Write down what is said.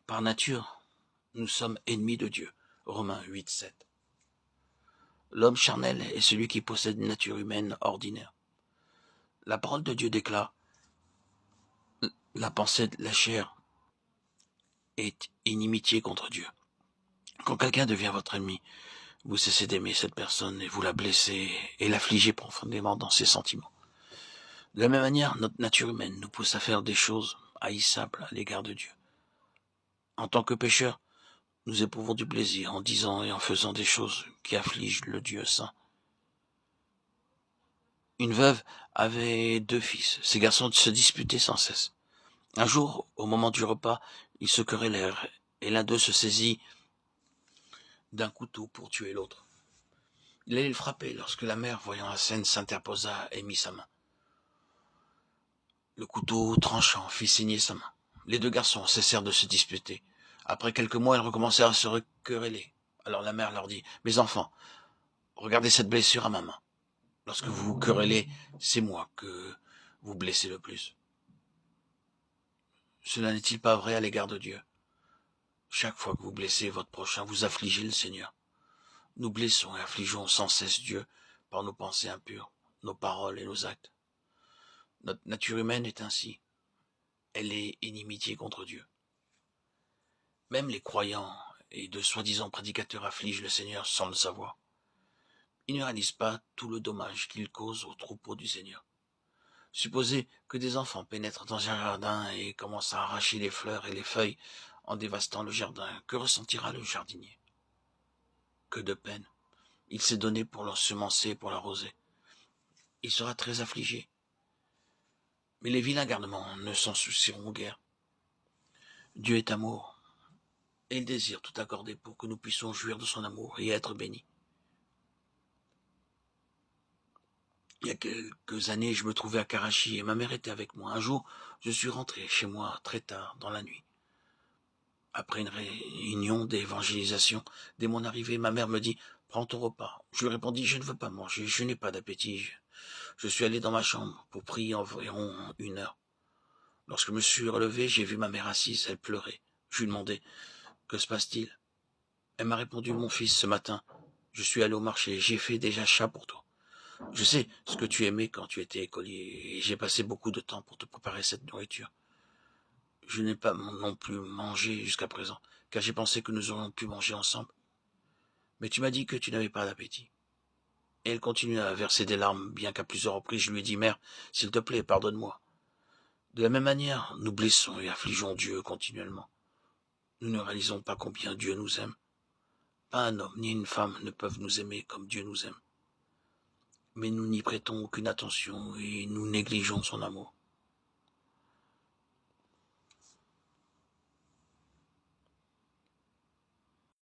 Par nature, nous sommes ennemis de Dieu. Romains 8, 7. L'homme charnel est celui qui possède une nature humaine ordinaire. La parole de Dieu déclare: la pensée de la chair est inimitié contre Dieu. Quand quelqu'un devient votre ennemi, vous cessez d'aimer cette personne et vous la blessez et l'affligez profondément dans ses sentiments. De la même manière, notre nature humaine nous pousse à faire des choses haïssables à l'égard de Dieu. En tant que pécheurs, nous éprouvons du plaisir en disant et en faisant des choses qui affligent le Dieu saint. Une veuve avait 2 fils. Ces garçons se disputaient sans cesse. Un jour, au moment du repas, ils se querellèrent et l'un d'eux se saisit d'un couteau pour tuer l'autre. Il allait le frapper lorsque la mère, voyant la scène, s'interposa et mit sa main. Le couteau tranchant fit saigner sa main. Les 2 garçons cessèrent de se disputer. Après quelques mois, ils recommencèrent à se quereller. Alors la mère leur dit: « Mes enfants, regardez cette blessure à ma main. Lorsque vous vous querellez, c'est moi que vous blessez le plus. Cela n'est-il pas vrai à l'égard de Dieu? Chaque fois que vous blessez votre prochain, vous affligez le Seigneur. Nous blessons et affligeons sans cesse Dieu par nos pensées impures, nos paroles et nos actes. Notre nature humaine est ainsi. Elle est inimitié contre Dieu. Même les croyants et de soi-disant prédicateurs affligent le Seigneur sans le savoir. Ils ne réalisent pas tout le dommage qu'ils causent au troupeau du Seigneur. Supposez que des enfants pénètrent dans un jardin et commencent à arracher les fleurs et les feuilles en dévastant le jardin. Que ressentira le jardinier? Que de peine. Il s'est donné pour l'ensemencer et pour l'arroser. Il sera très affligé. Mais les vilains garnements ne s'en soucieront guère. Dieu est amour, et il désire tout accorder pour que nous puissions jouir de son amour et être bénis. Il y a quelques années, je me trouvais à Karachi et ma mère était avec moi. Un jour, je suis rentré chez moi très tard dans la nuit. Après une réunion d'évangélisation, dès mon arrivée, ma mère me dit: « Prends ton repas. » Je lui répondis: « Je ne veux pas manger, je n'ai pas d'appétit. » Je suis allé dans ma chambre pour prier environ 1 heure. Lorsque je me suis relevé, j'ai vu ma mère assise, elle pleurait. Je lui ai demandé: « Que se passe-t-il ?» Elle m'a répondu: « Mon fils, ce matin, je suis allé au marché, j'ai fait des achats pour toi. Je sais ce que tu aimais quand tu étais écolier et j'ai passé beaucoup de temps pour te préparer cette nourriture. Je n'ai pas non plus mangé jusqu'à présent, car j'ai pensé que nous aurions pu manger ensemble. Mais tu m'as dit que tu n'avais pas d'appétit. » Et elle continua à verser des larmes, bien qu'à plusieurs reprises je lui ai dit: « Mère, s'il te plaît, pardonne-moi. » De la même manière, nous blessons et affligeons Dieu continuellement. Nous ne réalisons pas combien Dieu nous aime. Pas un homme ni une femme ne peuvent nous aimer comme Dieu nous aime. Mais nous n'y prêtons aucune attention et nous négligeons son amour.